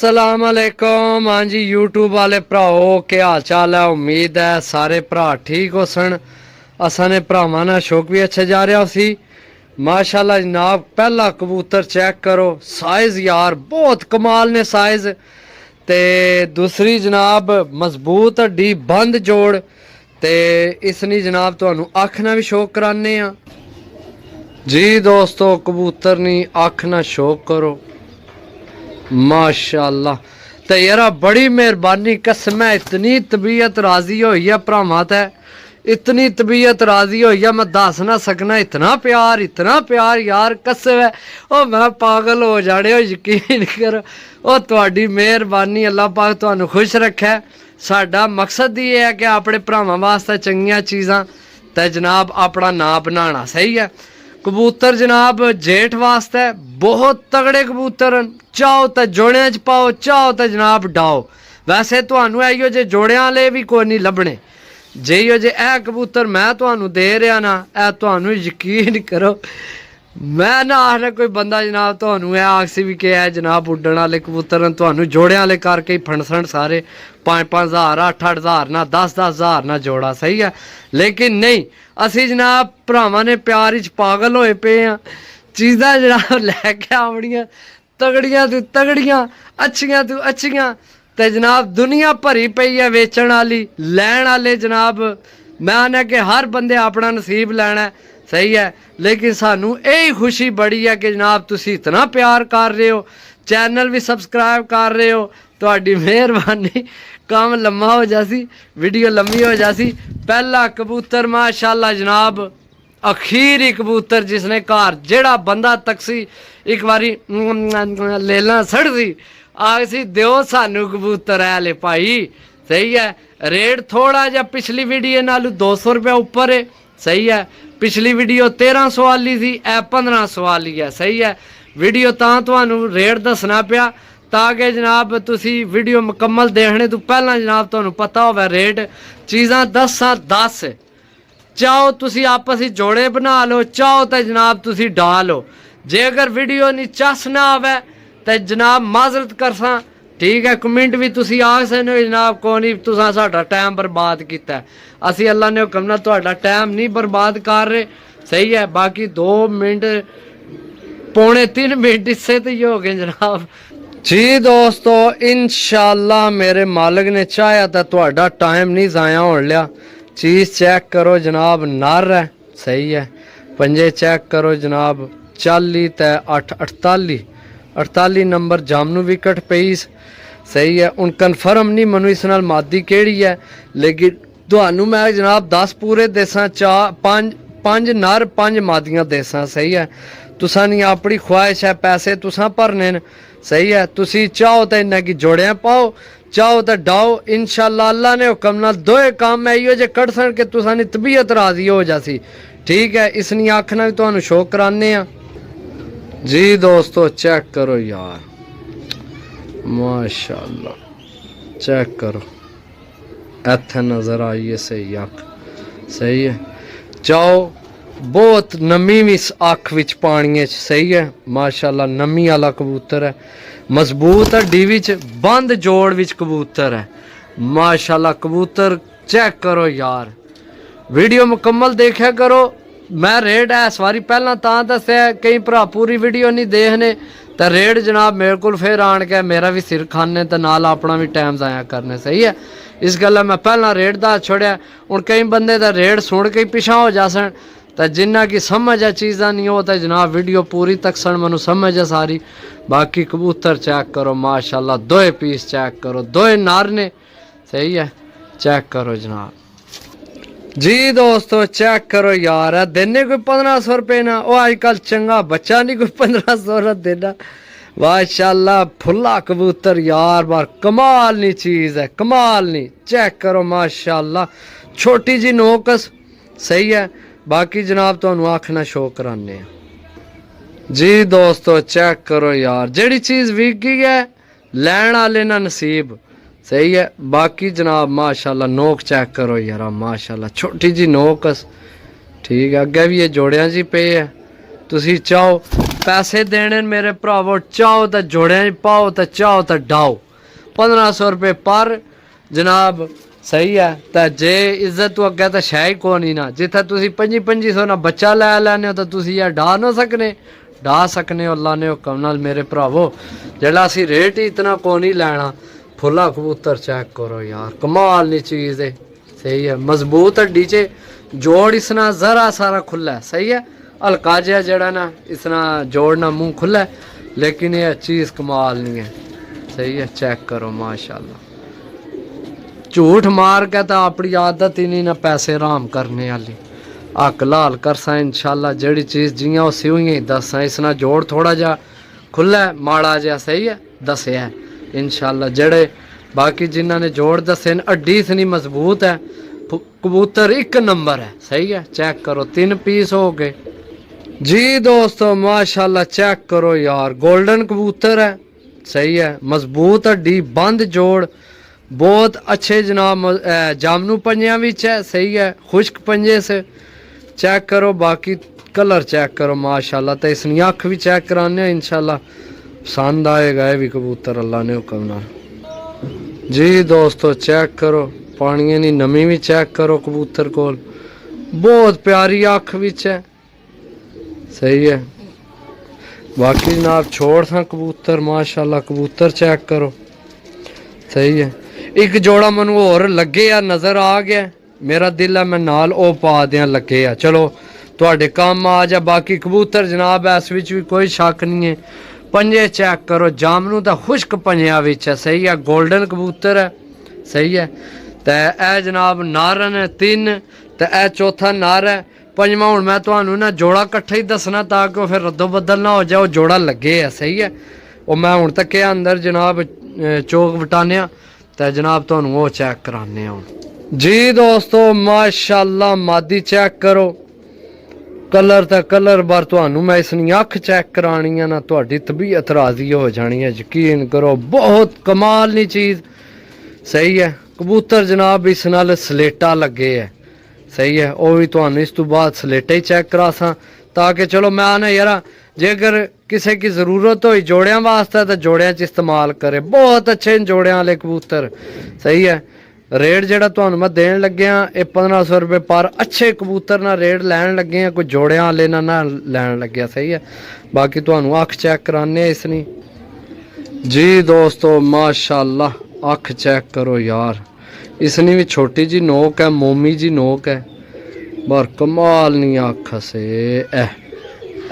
सलाम अलैकुम। हाँ जी यूट्यूब वाले भराओ क्या हाल चाल है। उम्मीद है सारे भरा ठीक हो सन। असा ने भरावां नाल शौक भी अच्छा जा रहा सी माशाल्लाह जनाब। पहला कबूतर चेक करो, साइज यार बहुत कमाल ने साइज। ते दूसरी जनाब मजबूत हड्डी बंद जोड़। ते इसनी जनाब तुहानू अख ना भी शौक कराने आ जी दोस्तों। कबूतर नी अख ना शौक करो माशाल्लाह। ते यारा बड़ी मेहरबानी कसम है, इतनी तबीयत राजी होई है भरावां ते, इतनी तबीयत राजी होई है मैं दस ना सकना। इतना प्यार यार कसम है। ओ मैं पागल हो जाने। यकीन करो ओ तुहाडी मेहरबानी, अल्लाह पाक तुहानू खुश रखे। साडा मकसद ये है कि अपने भरावां वास्ते चंगियां चीज़ां ते जनाब अपना नाम बनाना। सही है। कबूतर जनाब जेठ वास्ते बहुत तगड़े कबूतर। चाहो तो जोड़ियां च पाओ, चाहो तो जनाब डाओ। वैसे तुहानू इहो जे जोड़ियां वाले भी कोई नहीं लभने। जे इहो जे कबूतर मैं तुहानू दे रहा ना, तुहानू यकीन करो मैं ना आखना कोई बंदा जनाब तुहानू आखसी भी कि जनाब उड्डण वाले कबूतर तुहानू जोड़ियां वाले करके ही फंडसन सारे 5-5 हज़ार 8-8 हज़ार ना 10-10 हज़ार ना जोड़ा। सही है। लेकिन नहीं असी जनाब भरावां ने प्यार च पागल होए पे हाँ। चीज़ां जनाब लैके आवनियां तगड़ियां तो तगड़ियां, अच्छियां तो अच्छियां। ते जनाब दुनिया भरी पई है वेचण वाली, लैण वाले जनाब। मैं आना कि हर बंदे अपना नसीब लैना। सही है। लेकिन सानू यही खुशी बड़ी है कि जनाब तुसी इतना प्यार कर रहे हो, चैनल भी सबसक्राइब कर रहे हो। तुहाडी मेहरबानी। काम लम्मा हो जासी, वीडियो लम्मी हो जासी। पहला कबूतर माशाल्लाह जनाब, अखीरी कबूतर जिसने घर जेड़ा बंदा तकसी एक बारी लेना सड़सी आखसी दिओ सानू कबूतर है ले भाई। सही है। रेट थोड़ा जा पिछली वीडियो नालू 200 रुपया ऊपर है। सही है। पिछली वीडियो 1300 वाली थी, 1500 वाली है। सही है। वीडियो तुहानू रेट दसना पिया ताकि जनाब तुसी वीडियो मुकम्मल देखने तो पहला जनाब तुहानू पता होवे रेट। चीज़ां 10 चाहो तुसी आपस ही जोड़े बना लो, चाहो तो जनाब तुसी डालो। जे अगर वीडियो नहीं चस ना आवे तो जनाब माजरत करसा। ठीक है। कमेंट भी तुसी आख सकते हो जनाब को नहीं तुसा साडा टाइम बर्बाद किया। असी अल्लाह ने हुक्म नाल तुहाडा टाइम नहीं बर्बाद कर रहे। सही है। बाकी 2 मिनट पौने 3 मिनट इससे तो ही हो गए जनाब जी दोस्तों। इंशाल्लाह मेरे मालिक ने चाहा तो तुहाडा टाइम नहीं जाया होने लिया। चीज़ चेक करो जनाब नर है। सही है। पंजे चेक करो जनाब 40 ते 8 48 नंबर जामनू विकट पई। सही है। हूँ कन्फर्म नहीं मनु इस नाल मादी केड़ी है, लेकिन तुहानू मैं जनाब 10 पूरे देसा 5 नर 5 मादियां देसा। सही है। तुसा नहीं अपनी ख्वाहिश है, पैसे तुसा भरने न। सही है। तुसी चाहो तो इन्ना की जोड़ियां पाओ, चाहो तो डाओ। इंशाल्लाह अल्लाह ने हुक्म नाल दोए काम इहो जे कड़सन कि तुसा नी तबीयत राजी हो जासी। ठीक है। इसनी अख ना भी तुहानू शौक कराने आ जी दोस्तों। चेक करो यार माशाल्लाह, चेक करो इत्थे नज़र आई है सही अख। सही है। चाहो बहुत नमी भी अख विच पानी। सही है। माशाल्लाह नमी वाला कबूतर है, मजबूत हड्डी विच बंद जोड़ विच कबूतर है माशाल्लाह। कबूतर चेक करो यार, वीडियो मुकम्मल देखा करो। मैं रेट है इस बारी पहला दस्या, कई भरा पूरी वीडियो नहीं देखने तो रेट जनाब मेरे को फिर आन के मेरा भी सिर खाने तो नाल अपना भी टाइम ज़ाया करने। सही है। इस गल्ला मैं पहला रेट दस छोड़िया। हूँ कई बंदे का रेट सुन के पिछा हो जा सन, तो जिन्ना की समझ है चीज़ां नहीं हो तो जनाब वीडियो पूरी तक सन मैनू समझ है सारी। बाकी कबूतर चेक करो माशाल्लाह, 2 पीस चेक करो, 2 नर ने। सही है। चेक करो जनाब जी दोस्तों। चेक करो यार, देने कोई 1500 रुपये ना। वो अजकल चंगा बच्चा नहीं कोई 1500 देना माशाल्लाह। फुल्ला कबूतर यार बार कमाल नी चीज़ है, कमाल नी। चेक करो माशाल्लाह, छोटी जी नोकस। सही है। बाकी जनाब तुहानू अख ना शौक कराने जी दोस्तों। चेक करो यार, जेड़ी चीज़ विक गई है लैण वाले ना नसीब। सही है। बाकी जनाब माशाल्लाह नोक चेक करो यार माशाल्लाह, छोटी जी नोकस। ठीक है। अगे भी ये जोड़ियां जी पे है, तुसी चाहो पैसे देने मेरे भरावो, चाहो तो जोड़े पाओ तो चाहो तो डाओ। 1500 रुपये पर जनाब सही है। तो जे इज्जत तो अगे तो शह ही को नहीं ना, जिथे तुम 2500 ना बच्चा लै लैने हो तो तुम यार डा ना सकने, डा सकने हो अल्लाह ने हुक्म नाल मेरे भरावो। जेड़ा असी रेट ही इतना को नहीं लैना। फुला कबूतर चेक करो यार, कमाल नी चीज़ है। सही है, मजबूत हड्डी च जोड़ इसना जरा सारा खुला है। सही है, हल्का जहा जड़ा ना इसना जोड़ना मुंह खुला है, लेकिन ये चीज़ कमाल नहीं है। सही है, चेक करो माशाल्लाह। झूठ मार के तो अपनी आदत ही नहीं ना पैसे राम करने वाली। हक लाल करसा इंशाल्लाह, जड़ी चीज़ जियां उसी हुई दसा। इसना जोड़ थोड़ा जा खुला है, माड़ा जहा सही है दसिया इंशाल्लाह। जड़े बाकी जिन्हों ने जोड़ दसे हड्डी इतनी मजबूत है, कबूतर एक नंबर है। सही है, चेक करो 3 पीस हो गए जी दोस्तों माशाल्लाह। चेक करो यार, गोल्डन कबूतर है। सही है, मजबूत हड्डी, बंद जोड़, बहुत अच्छे जनाब। जामनू पंजिया विच है। सही है, खुश्क पंजे से चेक करो। बाकी कलर चेक करो माशाल्लाह। तो इसनी अख भी चेक कराने इंशाल्लाह, पसंद आएगा ये भी कबूतर अल्लाह ने हुक्म नाल जी दोस्तों। चेक करो पानी नी नमी भी चेक करो कबूतर कोल, बहुत प्यारी अख विच है। सही है, बाकी जनाब छोड़ था कबूतर माशाल्लाह। कबूतर चेक करो। सही है, एक जोड़ा मैनू होर लगे आ, नज़र आ गया, मेरा दिल है मैं नाल ओ पा दियां लगे आ। चलो तुहाडे काम आ जा। बाकी कबूतर जनाब इस विच भी कोई शक नहीं है। पंजे चेक करो, जामनू तो खुश्क पंजिया विच है। सही है, गोल्डन कबूतर है। सही है, तो यह जनाब नर ने 3, तो यह चौथा नर है। पंजवा हूँ मैं तुहानू ना जोड़ा कट्ठा ही दसना ताकि फिर रद्दो बदल ना हो जाए, वो जोड़ा लगे है। सही है, वो मैं हूँ तक अंदर जनाब चौक बटाने, तो जनाब तुहानू वो चेक कराने जी दोस्तों माशाल्लाह। मादी चेक करो, कलर तो कलर बार तुहानू मैं इसनी अख चेक करानी है ना, तुहाडी तबीयत राजी हो जानी है। यकीन करो बहुत कमाल नी चीज़। सही है, कबूतर जनाब इस नाल सलेटा लगे है। सही है, वो भी तुहानू इस तो बाद सलेटा ही चेक करा सा, ताकि चलो मैं आना यार जेकर किसी की ज़रूरत हो जोड़ियां वास्ते तो जोड़ियां च इस्तेमाल करे। बहुत अच्छे जोड़ियां वाले कबूतर। सही है, रेट जड़ा तुहानू मैं देन लगे ये 1500 रुपये पर। अच्छे कबूतर ना रेट लैन लगे हैं, कोई जोड़ियां वाले ना लैन लगे। सही है, बाकी तुहानू अख चेक कराने इसनी जी दोस्तों माशाल्लाह। अख चेक करो यार, इसनी भी छोटी जी नोक है, मोमी जी नोक है, पर कमाल नहीं अख से।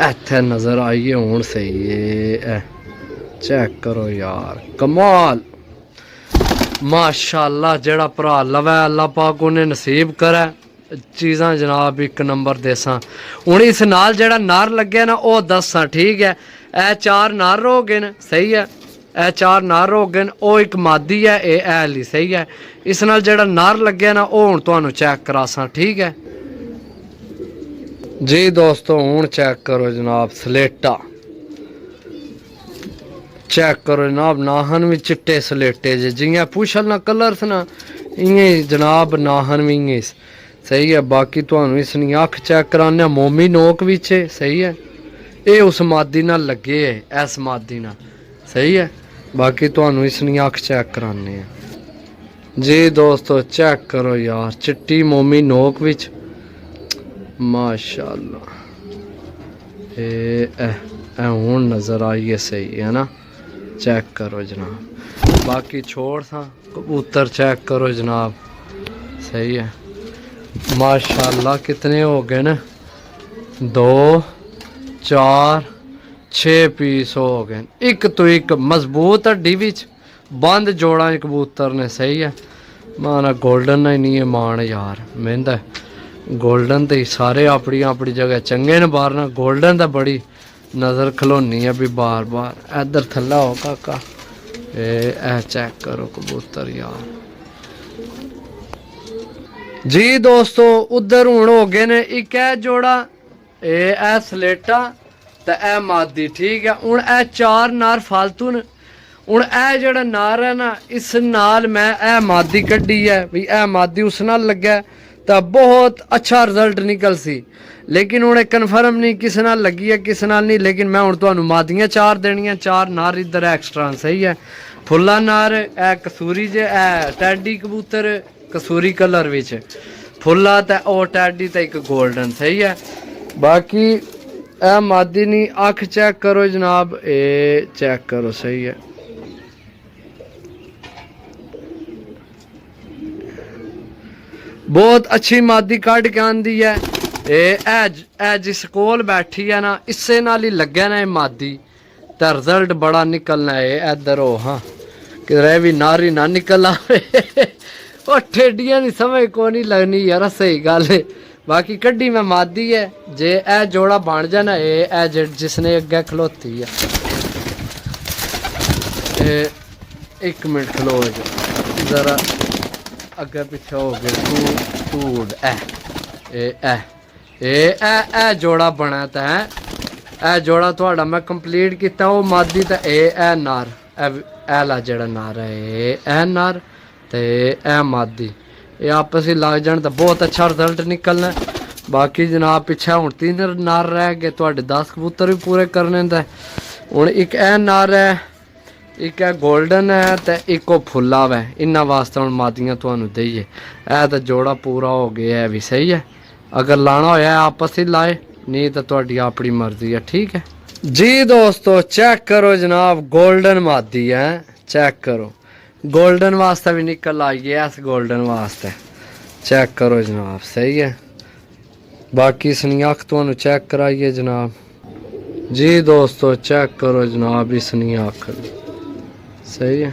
इत्थे नज़र आइए हूँ सही है, चेक करो यार कमाल माशाल्लाह। जड़ा भरा लवै अल्लाह पाक उन्हें नसीब करे चीज़ां जनाब एक नंबर देसा। हूँ इस नाल जड़ा नर लगे ना वो दसा। ठीक है, ए 4 नर हो गए न। सही है, ए 4 नर हो गए, वो एक मादी है, ये ऐली। सही है, इस नाल जड़ा नर लगे ना वो हूँ तुहानू चेक करासा। ठीक है जी दोस्तों, हूँ चेक करो जनाब सलेटा चेक करो जनाब। नाहन भी चिट्टे सलेटे जे जियां पुछल ना कलर ना इं जनाब नाहन भी इं। सही है, बाकी तुहानू इसनी अख चेक कराने मोमी नोक विच। सही है, ये उस मादी नाल लगे है, इस मादी नाल। सही है, बाकी तुहानू इसनी अख चेक कराने जी दोस्तों। चेक करो यार, चिट्टी मोमी नोक विच माशाल्लाह। हूँ नज़र आई है सही है ना, चेक करो जनाब। बाकी छोड़ था कबूतर चेक करो जनाब। सही है माशाल्लाह। कितने हो गए न, 2 4 6 पीस हो गए, एक तो एक मजबूत हड्डी विच बंद जोड़ा कबूतर ने। सही है, माना गोल्डन ही नहीं है मान यार। मैं गोल्डन तो सारे अपनी अपनी जगह चंगे न, बार ना गोल्डन तो बड़ी नज़र खलोनी है भी बार बार। इधर थल्ला हो काका, ए चेक करो कबूतर यार जी दोस्तों। उधर हूँ हो गए ने एक है जोड़ा, ए सलेटा तो ए मादी। ठीक है, हूँ ए 4 नार फालतू न। हूँ ए जड़ा नार है ना, इस नाल मैं ए मादी कड्डी है भी, ए मादी उस नाल लग्या ਤਾਂ ਬਹੁਤ ਅੱਛਾ ਰਿਜ਼ਲਟ ਨਿਕਲ ਸੀ। ਲੇਕਿਨ ਹੁਣ ਇਹ ਕਨਫਰਮ ਨਹੀਂ ਕਿਸੇ ਨਾਲ ਲੱਗੀ ਹੈ ਕਿਸੇ ਨਾਲ ਨਹੀਂ। ਲੇਕਿਨ ਮੈਂ ਹੁਣ ਤੁਹਾਨੂੰ ਮਾਦੀਆਂ 4 ਦੇਣੀਆਂ, 4 ਨਾਰ ਇੱਧਰ ਐਕਸਟਰਾ ਸਹੀ ਹੈ। ਫੁੱਲਾ ਨਾਰ ਇਹ ਕਸੂਰੀ ਜੇ ਇਹ ਟੈਡੀ ਕਬੂਤਰ ਕਸੂਰੀ ਕਲਰ ਵਿੱਚ ਫੁੱਲਾ ਤੇ ਉਹ ਟੈਡੀ ਤੇ ਇੱਕ 골ਡਨ ਸਹੀ ਹੈ। बाकी ए मादी नहीं अख चेक करो जनाब, ए चेक करो सही है। बहुत अच्छी मादी कट के आंदी है। ए जिस कोल बैठी है ना इससे नाल ही लगे ना मादी तो रिजल्ट बड़ा निकलना है। इधर हो हाँ कि भी नारी ना निकल आवे और ठेडियां नहीं समझ को नहीं लगनी यार, सही गल है। बाकी कड्डी में मादी है जे ए जोड़ा बन जाना ए जिसने अगे खलोती है। एक मिनट खलो जरा अगे पिछे हो गए टूड ए जोड़ा बना तो है। ए जोड़ा थोड़ा मैं कंप्लीट किया वो मादी तो ए नार एला जड़ा नार है ए नार तो ए मादी ये आपस ही लग जान तो बहुत अच्छा रिजल्ट निकलना। बाकी जनाब पिछा हूँ 3 नार रह गए, थोड़े 10 कबूतर भी पूरे करने दा। हूँ एक ए नार है, एक है गोल्डन है तो एक फुल्ला वै। इन्होंने वास्ते हूँ मादियाँ थानू दईए। ए तो जोड़ा पूरा हो गया है भी सही है। अगर लाना होया आपस ही लाए, नहीं तो थोड़ी अपनी मर्जी है। ठीक है जी दोस्तों, चेक करो जनाब गोल्डन मादी है, चेक करो गोल्डन वास्ते भी निकल आई है। इस गोल्डन वास्ते चेक करो जनाब सही है। बाकी इसनी अख तो चेक कराइए जनाब जी दोस्तों, चेक करो जनाब इसनी अख सही है।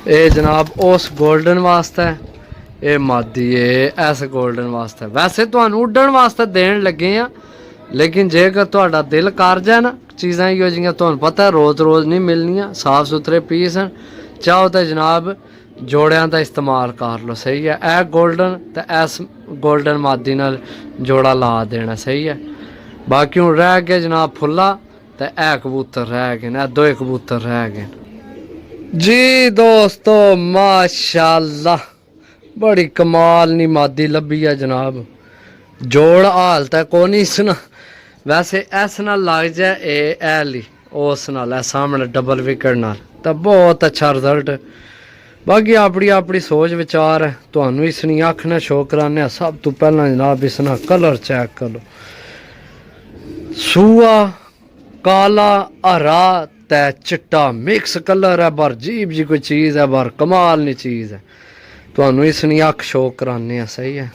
ये जनाब उस गोल्डन वास्ते ये मादी है, इस गोल्डन वास्ते। वैसे तो उड़न वास्ते देन लगे हैं, लेकिन जेकर तुहाडा दिल कर जाए ना चीज़ां इहो जिहियां तुहानूं पता है रोज़ रोज़ नहीं मिलनियां, साफ सुथरे पीस हैं। चाहो तो जनाब जोड़ियां का इस्तेमाल कर लो सही है। ए गोल्डन तो इस गोल्डन मादी नाल जोड़ा ला देना सही है। बाकी हूँ रह गए जनाब फुल्ला तो ए कबूतर रह गए, दो कबूतर रह गए जी दोस्तों। माशाल्लाह बड़ी कमाल नी मादी लभी है जनाब। जोड़ हालत है को नहीं इसना, वैसे इस नाल लग जाए एली उस नाल सामने डबल विकेट नाल तो बहुत अच्छा रिजल्ट। बाकी अपनी अपनी सोच विचार है, तुहानू इसनी अख ना शो कराने। सब तो पहला जनाब इसना कलर चेक कर लो, सूआ काला हरा ते चिट्टा मिक्स कलर है। बार जीब जी कोई चीज़ है, बार कमाल नी चीज़ है। तुहानू इसनी अख शो कराने सही है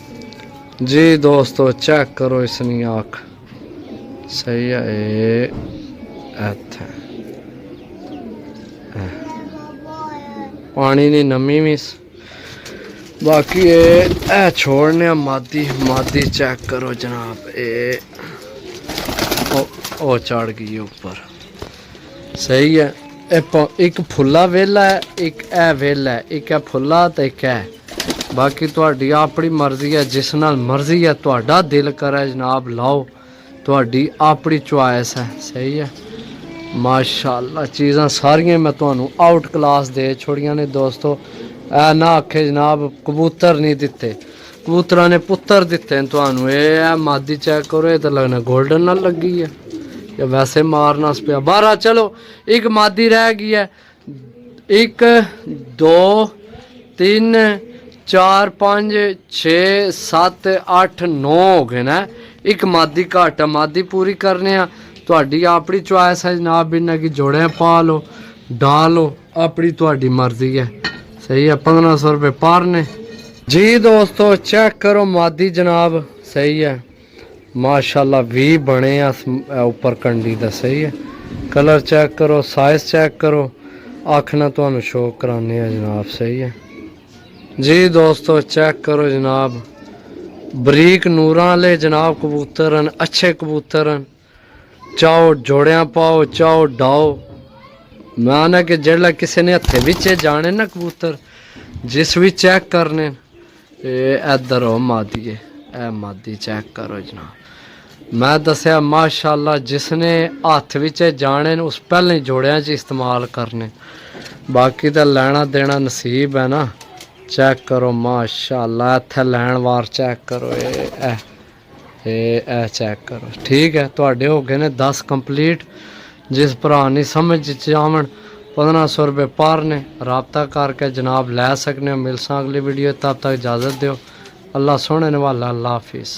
जी दोस्तों। चेक करो इसनी अख सही है। पानी नहीं नमी मिस। बाकी ये छोड़ने मादी मादी चेक करो जनाब, ए ओ चढ़ गई ऊपर सही है। एक फुल्ला वेला है, एक ए वेला है, एक है फुल्ला तो एक है। बाकी तुहाडी अपनी मर्जी है, जिस नाल मर्जी है तुहाडा दिल करे जनाब लाओ, तुहाडी अपनी चॉइस है सही है। माशाल्लाह चीज़ां सारियां मैं तुहानू आउट क्लास दे छोड़ियां ने दोस्तों। ए ना आखे जनाब कबूतर नहीं दिते, कबूतरां ने पुत्तर दिते हैं तुहानू। ए मादी चेक करो, ये तो लगना गोल्डन नाल लगी है या वैसे मारना पिया। 12 चलो एक मादी रह गई है। 1 2 3 4 5 6 7 8 9 हो गए ना। एक मादी घट है, मादी पूरी करने आ। तुहाडी अपनी चॉइस है जनाब, इन्हें की जोड़े पा लो डालो, अपनी तुहाडी मर्जी है सही है। 1500 रुपये पर ने जी दोस्तों। चेक करो मादी जनाब सही है। माशाल्लाह भी बने ऊपर कंडी दा सही है। कलर चेक करो, साइज चेक करो, अख ना तुहानू शो कराने जनाब सही है जी दोस्तों। चेक करो जनाब बरीक नूरां वाले जनाब कबूतर हैं, अच्छे कबूतर हैं। चाहो जोड़ियां पाओ चाहो डाओ। मैं ना कि जेड़ा किसी ने हथे विचे जाने ना कबूतर जिस भी चेक करने इधर हो मादी है। ए मादी चेक करो जनाब। मैं दसिया माशाल्लाह जिसने हथ विचे जाने उस पहले जोड़ियां च इस्तेमाल करने। बाकी तो लेना देना नसीब है ना। चेक करो माशाल्लाह, इत्थे लैन वार चेक करो, ਇਹ ਚੈੱਕ ਕਰੋ। ਠੀਕ ਹੈ, ਤੁਹਾਡੇ ਹੋ ਗਏ ਨੇ 10 ਕੰਪਲੀਟ। ਜਿਸ ਭਰਾ ਨਹੀਂ ਸਮਝ ਚ ਆਵਣ 1500 रुपये पर ने रबता करके जनाब लै सकने हो। मिलसा अगली वीडियो, तब तक इजाज़त दो। अल्लाह सोने वाला, अल्लाह हाफिज़।